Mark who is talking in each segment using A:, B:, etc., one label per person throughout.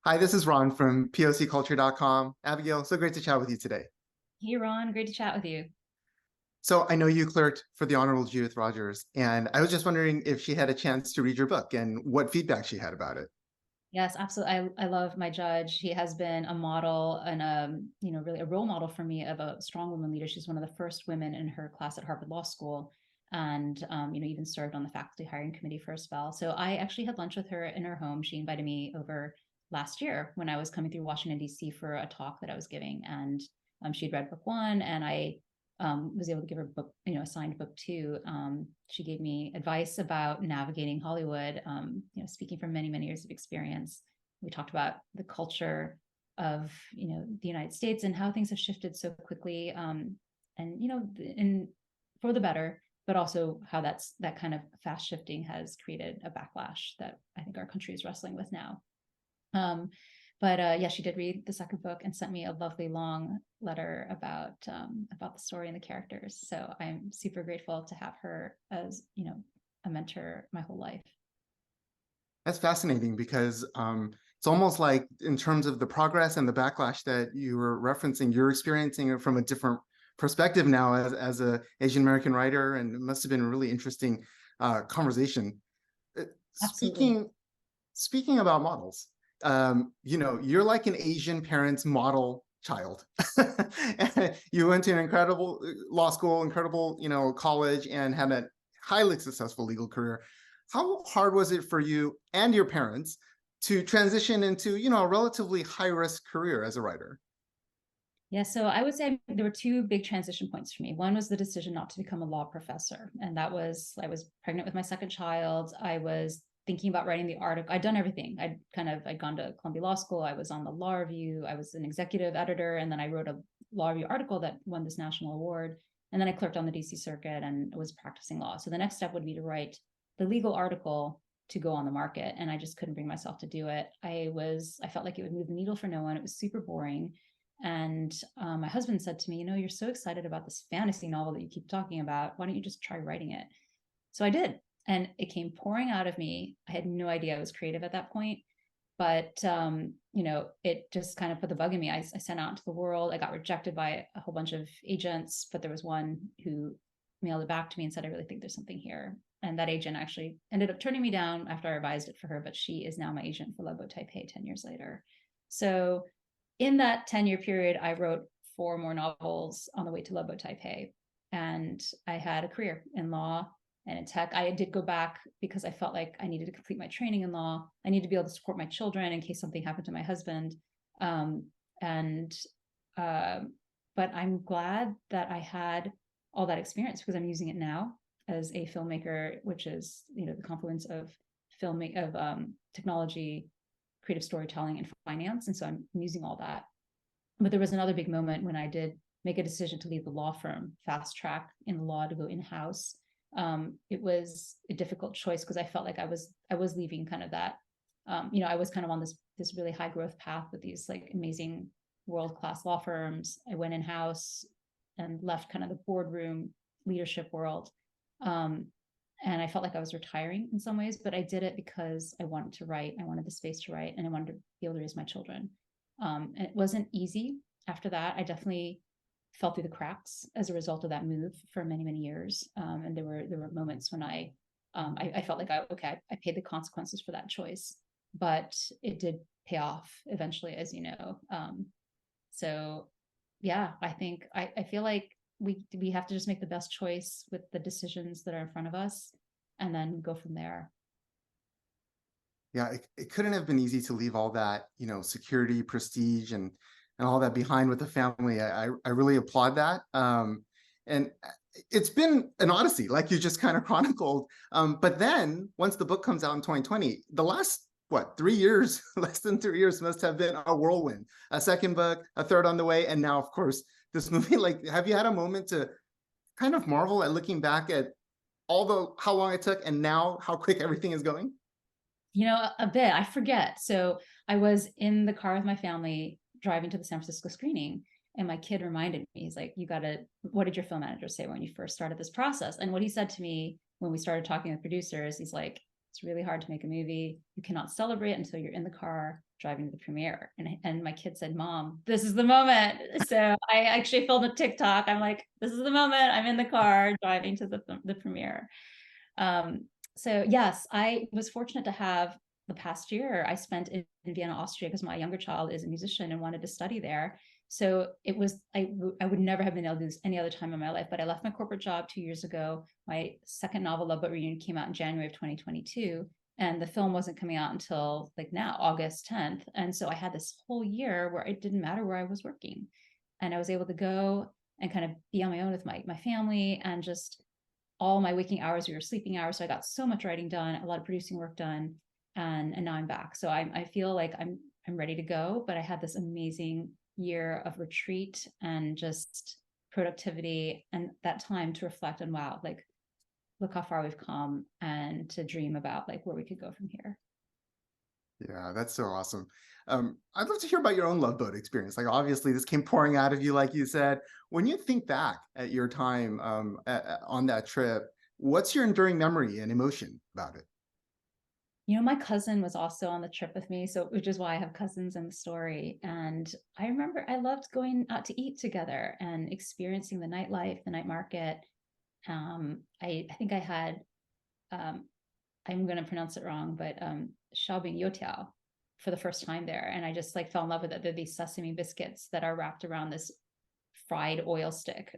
A: Hi, this is Ron from POCculture.com. Abigail, so great to chat with you today.
B: Hey, Ron, great to chat with you.
A: So I know you clerked for the Honorable Judith Rogers, and I was just wondering if she had a chance to read your book and what feedback she had about it.
B: Yes, absolutely. I love my judge. He has been a model and really a role model for me of a strong woman leader. She's one of the first women in her class at Harvard Law School, and even served on the faculty hiring committee for a spell. So I actually had lunch with her in her home. She invited me over last year when I was coming through Washington D.C. for a talk that I was giving, and she'd read book one, and I was able to give her book, a signed book two. She gave me advice about navigating Hollywood, speaking from many, many years of experience. We talked about the culture of, the United States and how things have shifted so quickly, and for the better, but also how that kind of fast shifting has created a backlash that I think our country is wrestling with now. But she did read the second book and sent me a lovely long letter about the story and the characters. So I'm super grateful to have her as a mentor my whole life.
A: That's fascinating because it's almost like in terms of the progress and the backlash that you were referencing, you're experiencing it from a different perspective now as a Asian American writer, and it must have been a really interesting conversation.
B: Absolutely.
A: Speaking about models, you're like an Asian parent's model child. You went to an incredible law school, incredible, college, and had a highly successful legal career. How hard was it for you and your parents to transition into, a relatively high-risk career as a writer?
B: Yeah, so I would say there were two big transition points for me. One was the decision not to become a law professor. And I was pregnant with my second child. I was thinking about writing the article. I'd done everything. I'd gone to Columbia Law School. I was on the law review. I was an executive editor. And then I wrote a law review article that won this national award. And then I clerked on the DC circuit and was practicing law. So the next step would be to write the legal article to go on the market. And I just couldn't bring myself to do it. I felt like it would move the needle for no one. It was super boring. And my husband said to me, you're so excited about this fantasy novel that you keep talking about. Why don't you just try writing it? So I did. And it came pouring out of me. I had no idea I was creative at that point. But, it just kind of put the bug in me. I sent out into the world. I got rejected by a whole bunch of agents, but there was one who mailed it back to me and said, I really think there's something here. And that agent actually ended up turning me down after I revised it for her, but she is now my agent for Loveboat Taipei 10 years later. So in that 10-year period, I wrote 4 more novels on the way to Loveboat Taipei. And I had a career in law and in tech. I did go back because I felt like I needed to complete my training in law. I needed to be able to support my children in case something happened to my husband. But I'm glad that I had all that experience because I'm using it now as a filmmaker, which is, the confluence of technology, creative storytelling, and finance. And so I'm using all that. But there was another big moment when I did make a decision to leave the law firm, fast track in the law to go in-house. It was a difficult choice because I felt like I was leaving kind of that, I was kind of on this really high growth path with these like amazing world-class law firms. I went in-house and left kind of the boardroom leadership world. And I felt like I was retiring in some ways, but I did it because I wanted to write. I wanted the space to write, and I wanted to be able to raise my children. And it wasn't easy after that. I definitely fell through the cracks as a result of that move for many, many years. And there were moments when I felt like I paid the consequences for that choice, but it did pay off eventually, as you know. So yeah, I feel like we have to just make the best choice with the decisions that are in front of us and then go from there.
A: Yeah, it couldn't have been easy to leave all that, security, prestige, and all that behind with the family. I really applaud that. And it's been an odyssey, like you just kind of chronicled. But then once the book comes out in 2020, the last, 3 years, less than 3 years must have been a whirlwind. A second book, a third on the way, and now, of course, this movie. Like, have you had a moment to kind of marvel at looking back at how long it took and now how quick everything is going?
B: A bit. I forget. So I was in the car with my family driving to the San Francisco screening, and my kid reminded me, he's like, what did your film manager say when you first started this process? And what he said to me when we started talking with producers, he's like, it's really hard to make a movie. You cannot celebrate until you're in the car driving to the premiere. And my kid said, Mom, this is the moment. So I actually filmed a TikTok. I'm like, this is the moment. I'm in the car driving to the premiere. So yes, I was fortunate to have the past year I spent in Vienna, Austria, because my younger child is a musician and wanted to study there. So it was, I would never have been able to do this any other time in my life, but I left my corporate job 2 years ago. My second novel, Loveboat Reunion, came out in January of 2022. And the film wasn't coming out until like now, August 10th. And so I had this whole year where it didn't matter where I was working. And I was able to go and kind of be on my own with my family, and just all my waking hours, we were sleeping hours. So I got so much writing done, a lot of producing work done. And now I'm back. So I feel like I'm ready to go, but I had this amazing year of retreat and just productivity, and that time to reflect on, wow, like, look how far we've come, and to dream about like where we could go from here.
A: Yeah, that's so awesome. I'd love to hear about your own Love Boat experience. Like, obviously, this came pouring out of you, like you said. When you think back at your time on that trip, what's your enduring memory and emotion about it?
B: You know, my cousin was also on the trip with me, so which is why I have cousins in the story. And I remember I loved going out to eat together and experiencing the nightlife, the night market. I think I had I'm going to pronounce it wrong, but Xiaobing Youtiao for the first time there. And I just like fell in love with it. They're these sesame biscuits that are wrapped around this fried oil stick,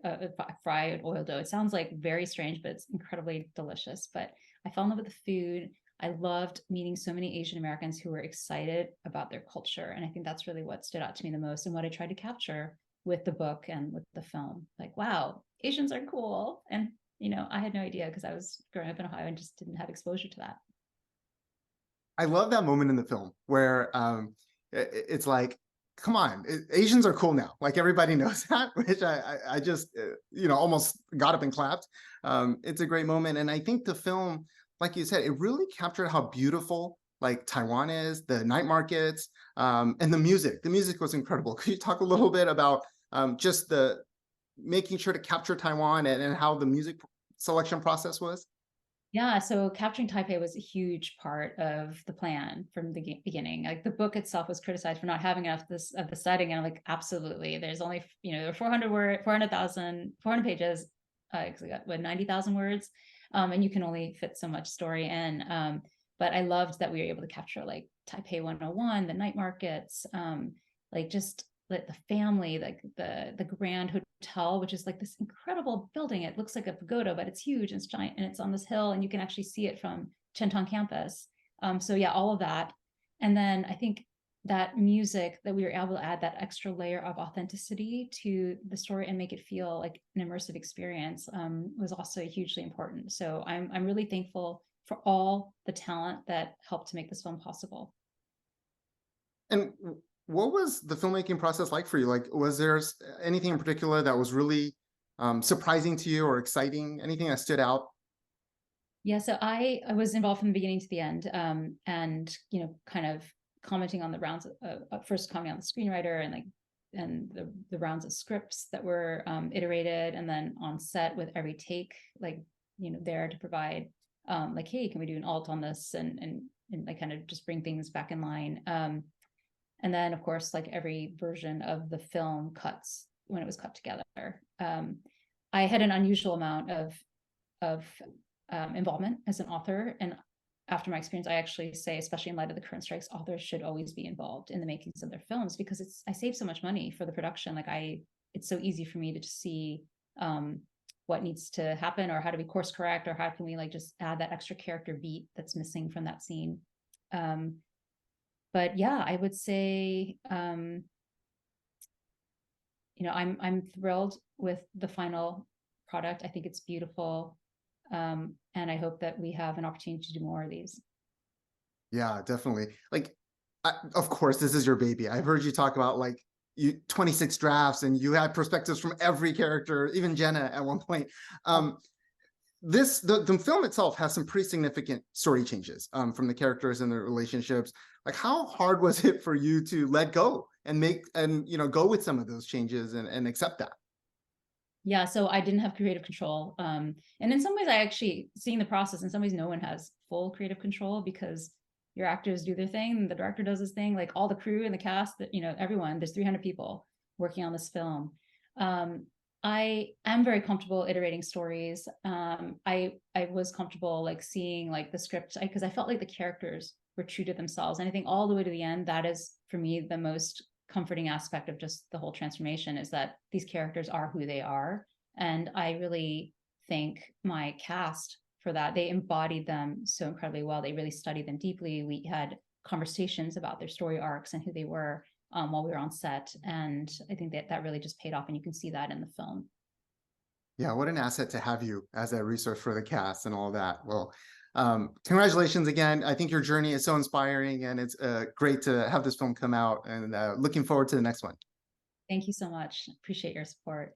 B: fried oil dough. It sounds like very strange, but it's incredibly delicious. But I fell in love with the food. I loved meeting so many Asian Americans who were excited about their culture. And I think that's really what stood out to me the most, and what I tried to capture with the book and with the film. Like, wow, Asians are cool. And you know, I had no idea, because I was growing up in Ohio and just didn't have exposure to that.
A: I love that moment in the film where it's like, come on, Asians are cool now. Like, everybody knows that, which I just, almost got up and clapped. It's a great moment. And I think the film, like you said, it really captured how beautiful like Taiwan is, the night markets, and the music. The music was incredible. Could you talk a little bit about just the making sure to capture Taiwan, and how the music selection process was?
B: Yeah, so capturing Taipei was a huge part of the plan from the beginning. Like, the book itself was criticized for not having enough this of the setting, and I'm like, absolutely. There's only, there are 400 pages, because I got what, 90,000 words, and you can only fit so much story in. But I loved that we were able to capture like Taipei 101, the night markets, like just the family, like the Grand Hotel, which is like this incredible building. It looks like a pagoda, but it's huge and it's giant, and it's on this hill, and you can actually see it from Chentong campus. So yeah, all of that. And then I think that music, that we were able to add that extra layer of authenticity to the story and make it feel like an immersive experience, was also hugely important. So I'm really thankful for all the talent that helped to make this film possible.
A: And what was the filmmaking process like for you? Like, was there anything in particular that was really surprising to you or exciting? Anything that stood out?
B: Yeah, so I was involved from the beginning to the end, and kind of commenting on the rounds, first commenting on the screenwriter, and like, and the rounds of scripts that were iterated, and then on set with every take, like, there to provide, like, hey, can we do an alt on this, and like kind of just bring things back in line. And then of course, like every version of the film cuts when it was cut together. I had an unusual amount of involvement as an author, and after my experience, I actually say, especially in light of the current strikes, authors should always be involved in the makings of their films, because I save so much money for the production. Like, it's so easy for me to just see what needs to happen, or how do we course correct, or how can we like just add that extra character beat that's missing from that scene. But yeah, I would say, I'm thrilled with the final product. I think it's beautiful. And I hope that we have an opportunity to do more of these.
A: Yeah, definitely. Like, of course, this is your baby. I've heard you talk about like 26 drafts, and you had perspectives from every character, even Jenna at one point. The film itself has some pretty significant story changes from the characters and their relationships. Like, how hard was it for you to let go and go with some of those changes and accept that?
B: Yeah, so I didn't have creative control. And in some ways, I actually, seeing the process, in some ways, no one has full creative control because your actors do their thing, and the director does his thing, like all the crew and the cast, that, you know, everyone, there's 300 people working on this film. I am very comfortable iterating stories. I was comfortable like seeing like the script because I felt like the characters were true to themselves. And I think all the way to the end, that is for me the most comforting aspect of just the whole transformation, is that these characters are who they are. And I really thank my cast for that. They embodied them so incredibly well. They really studied them deeply. We had conversations about their story arcs and who they were while we were on set. And I think that that really just paid off. And you can see that in the film.
A: Yeah, what an asset to have you as a resource for the cast and all that. Well, congratulations again. I think your journey is so inspiring, and it's great to have this film come out, and looking forward to the next one.
B: Thank you so much. Appreciate your support.